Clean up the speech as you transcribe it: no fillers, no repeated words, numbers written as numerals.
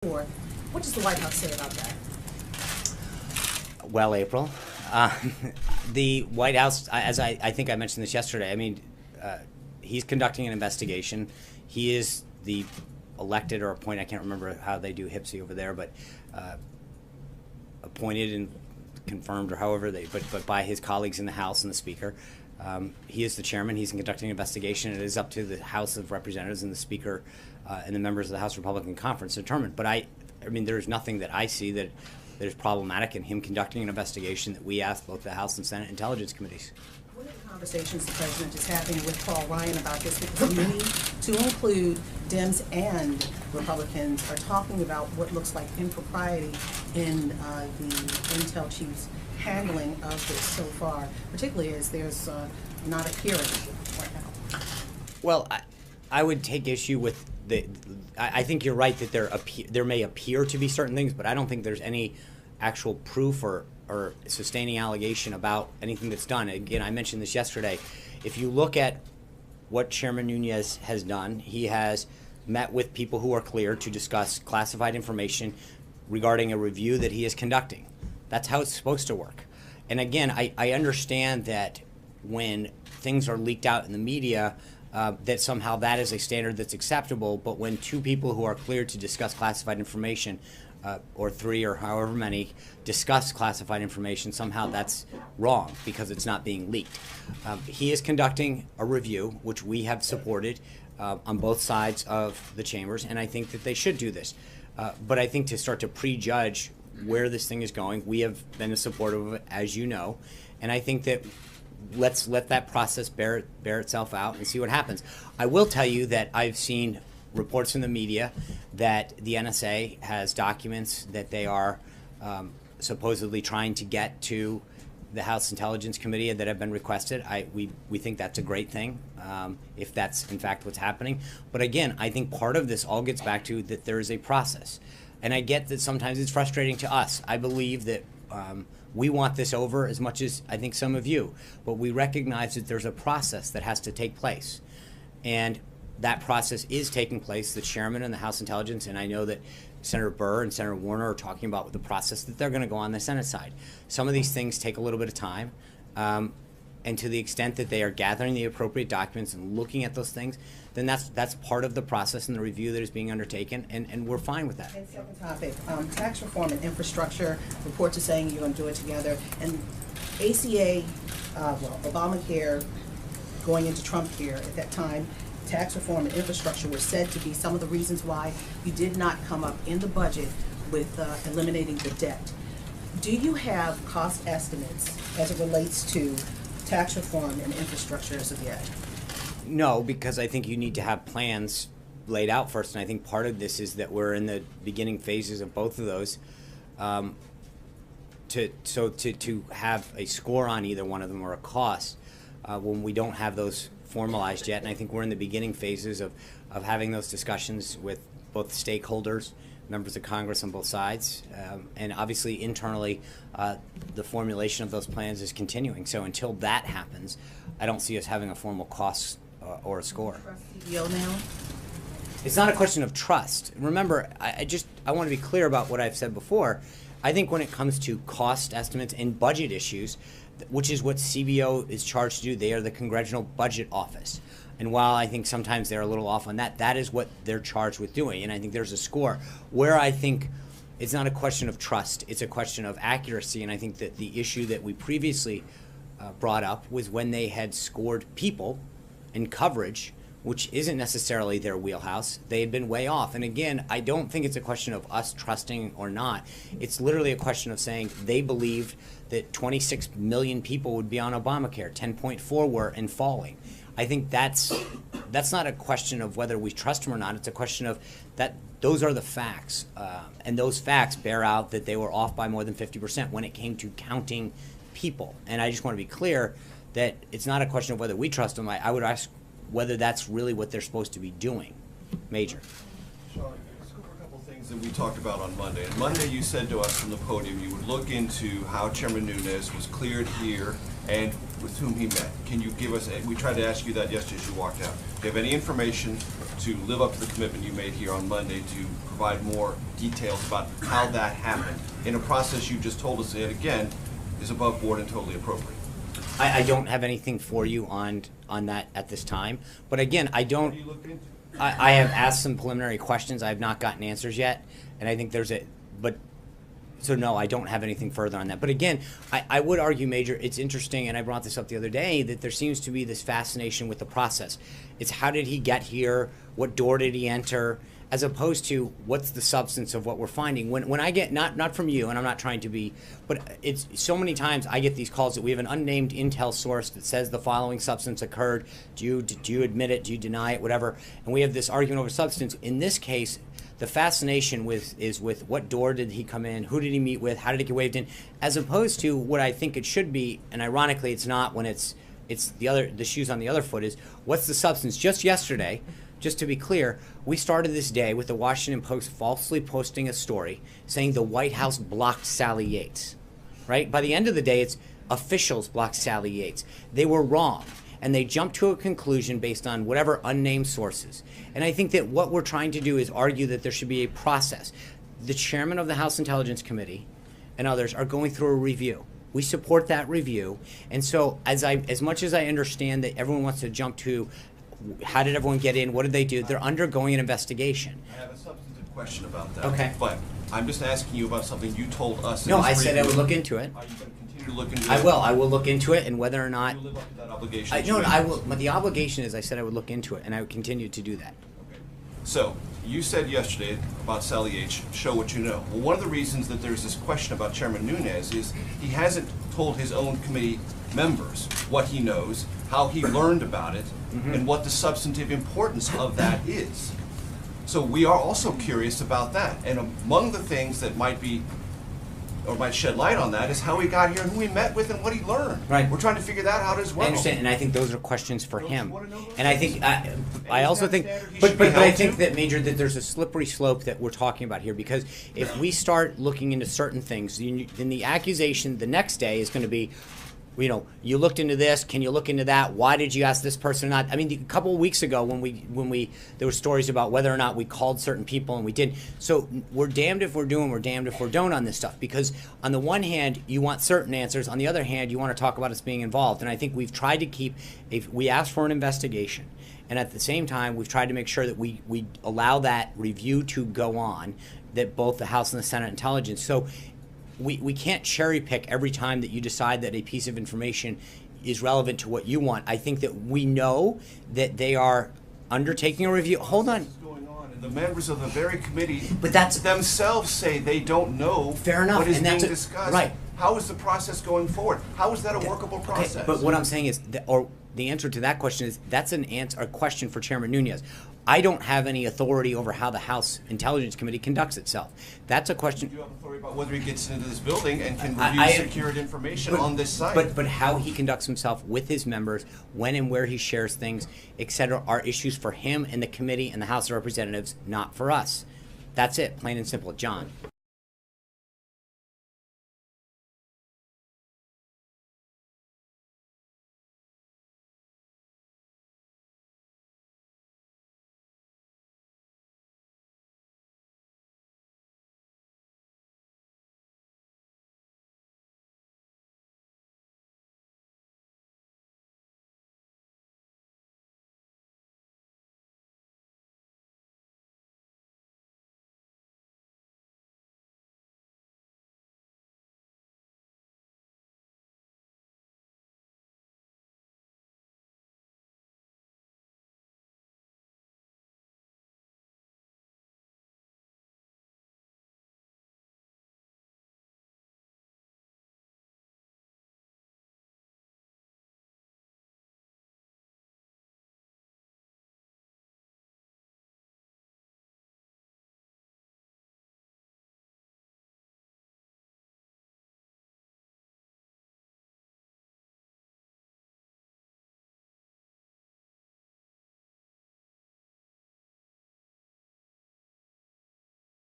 What does the White House say about that? Well, April, the White House, as I think I mentioned this yesterday, I mean, he's conducting an investigation. He is the elected or appointed, I can't remember how they do HIPSI over there, but appointed and confirmed or however but by his colleagues in the House and the Speaker. He is the chairman. He's conducting an investigation. It is up to the House of Representatives and the Speaker and the members of the House Republican Conference to determine. But I mean, there's nothing that I see that is problematic in him conducting an investigation that we asked both the House and Senate Intelligence Committees. What are the conversations the President is having with Paul Ryan about this? Because many, to include Dems and Republicans, are talking about what looks like impropriety in the Intel chief's handling of this so far, particularly as there's not a hearing right now. Well, I would take issue with I think you're right that there may appear to be certain things, but I don't think there's any actual proof or sustaining allegation about anything that's done. Again, I mentioned this yesterday. If you look at what Chairman Nunes has done, he has met with people who are cleared to discuss classified information regarding a review that he is conducting. That's how it's supposed to work. And again, I understand that when things are leaked out in the media, that somehow that is a standard that's acceptable, but when two people who are cleared to discuss classified information, or three or however many, discuss classified information, somehow that's wrong because it's not being leaked. He is conducting a review, which we have supported on both sides of the chambers, and I think that they should do this. But I think to start to prejudge where this thing is going, we have been supportive of it, as you know, and I think that let's let that process bear itself out and see what happens. I will tell you that I've seen reports in the media that the NSA has documents that they are supposedly trying to get to the House Intelligence Committee that have been requested. We think that's a great thing, if that's in fact what's happening. But again, I think part of this all gets back to that there is a process. And I get that sometimes it's frustrating to us. I believe that we want this over as much as I think some of you, but we recognize that there's a process that has to take place. And that process is taking place. The chairman and the House Intelligence, and I know that Senator Burr and Senator Warner are talking about the process that they're going to go on the Senate side. Some of these things take a little bit of time, and to the extent that they are gathering the appropriate documents and looking at those things, then that's part of the process and the review that is being undertaken, and we're fine with that. And second topic, tax reform and infrastructure. Reports are saying you're going to do it together. And ACA, Obamacare, going into Trump care at that time, tax reform and infrastructure were said to be some of the reasons why you did not come up in the budget with eliminating the debt. Do you have cost estimates as it relates to tax reform and infrastructure as of yet? No, because I think you need to have plans laid out first, and I think part of this is that we're in the beginning phases of both of those. To have a score on either one of them or a cost when we don't have those formalized yet, and I think we're in the beginning phases of having those discussions with both stakeholders, members of Congress on both sides, and obviously internally the formulation of those plans is continuing. So until that happens, I don't see us having a formal cost or a score. CBO now? It's not a question of trust. Remember, I want to be clear about what I've said before. I think when it comes to cost estimates and budget issues, which is what CBO is charged to do, they are the Congressional Budget Office. And while I think sometimes they're a little off on that, that is what they're charged with doing. And I think there's a score where I think it's not a question of trust, it's a question of accuracy. And I think that the issue that we previously brought up was when they had scored people and coverage, which isn't necessarily their wheelhouse, they had been way off. And again, I don't think it's a question of us trusting or not. It's literally a question of saying they believed that 26 million people would be on Obamacare, 10.4 were and falling. I think that's not a question of whether we trust them or not. It's a question of that those are the facts. And those facts bear out that they were off by more than 50% when it came to counting people. And I just want to be clear that it's not a question of whether we trust them. I would ask whether that's really what they're supposed to be doing. Major. Sean, let's go over a couple things that we talked about on Monday. On Monday, you said to us from the podium you would look into how Chairman Nunes was cleared here and with whom he met? Can you give us, we tried to ask you that yesterday as you walked out. Do you have any information to live up to the commitment you made here on Monday to provide more details about how that happened in a process you just told us, and again, is above board and totally appropriate? I don't have anything for you on that at this time. But again, I don't. What are you looking into? I have asked some preliminary questions. I have not gotten answers yet, and I think so no, I don't have anything further on that. But again, I would argue, Major, it's interesting, and I brought this up the other day, that there seems to be this fascination with the process. It's how did he get here? What door did he enter? As opposed to what's the substance of what we're finding. When I get, not from you, and I'm not trying to be, but it's so many times I get these calls that we have an unnamed intel source that says the following substance occurred. Do you admit it? Do you deny it? Whatever. And we have this argument over substance. In this case, the fascination is with what door did he come in? Who did he meet with? How did it get waved in? As opposed to what I think it should be, and ironically it's not when it's the shoes on the other foot, is what's the substance? Just yesterday, just to be clear, we started this day with the Washington Post falsely posting a story saying the White House blocked Sally Yates, right? By the end of the day, it's officials blocked Sally Yates. They were wrong, and they jumped to a conclusion based on whatever unnamed sources. And I think that what we're trying to do is argue that there should be a process. The chairman of the House Intelligence Committee and others are going through a review. We support that review. And so as much as I understand that everyone wants to jump to how did everyone get in? What did they do? They're undergoing an investigation. I have a substantive question about that. Okay. But I'm just asking you about something you told us. No, I said I would look into it. Are you going to continue to look into it? I will. I will look into it, and whether or not. You live up to that obligation. I will. But the obligation is, I said I would look into it, and I would continue to do that. Okay. So you said yesterday about Sally H. Show what you know. Well, one of the reasons that there's this question about Chairman Nunes is he hasn't told his own committee members what he knows, how he learned about it, and what the substantive importance of that is. So we are also curious about that. And among the things that might be, or might shed light on that, is how he got here and who he met with and what he learned. Right. We're trying to figure that out as well. I understand, and I think those are questions for Don't you him. wanna know those And I things? think, I also think, standard he but should be I held think to? that, Major, that there's a slippery slope that we're talking about here, because if we start looking into certain things, then the accusation the next day is going to be, you looked into this. Can you look into that? Why did you ask this person or not? I mean, a couple of weeks ago when there were stories about whether or not we called certain people and we didn't. So we're damned if we're doing, we're damned if we don't on this stuff. Because on the one hand, you want certain answers. On the other hand, you want to talk about us being involved. And I think we've tried to keep. We asked for an investigation, and at the same time, we've tried to make sure that we allow that review to go on. That both the House and the Senate Intelligence. So. We can't cherry pick every time that you decide that a piece of information is relevant to what you want. I think that we know that they are undertaking a review. Hold on. Going on, and the members of the very committee But that's- themselves say they don't know Fair enough, what is and being that's discussed. right. How is the process going forward? How is that a workable process? Okay, but what I'm saying is, the answer to that question is that's a question for Chairman Nunes. I don't have any authority over how the House Intelligence Committee conducts itself. That's a question. You have authority about whether he gets into this building and can I- review secured information on this site. But how he conducts himself with his members, when and where he shares things, etc., are issues for him and the committee and the House of Representatives, not for us. That's it, plain and simple. John.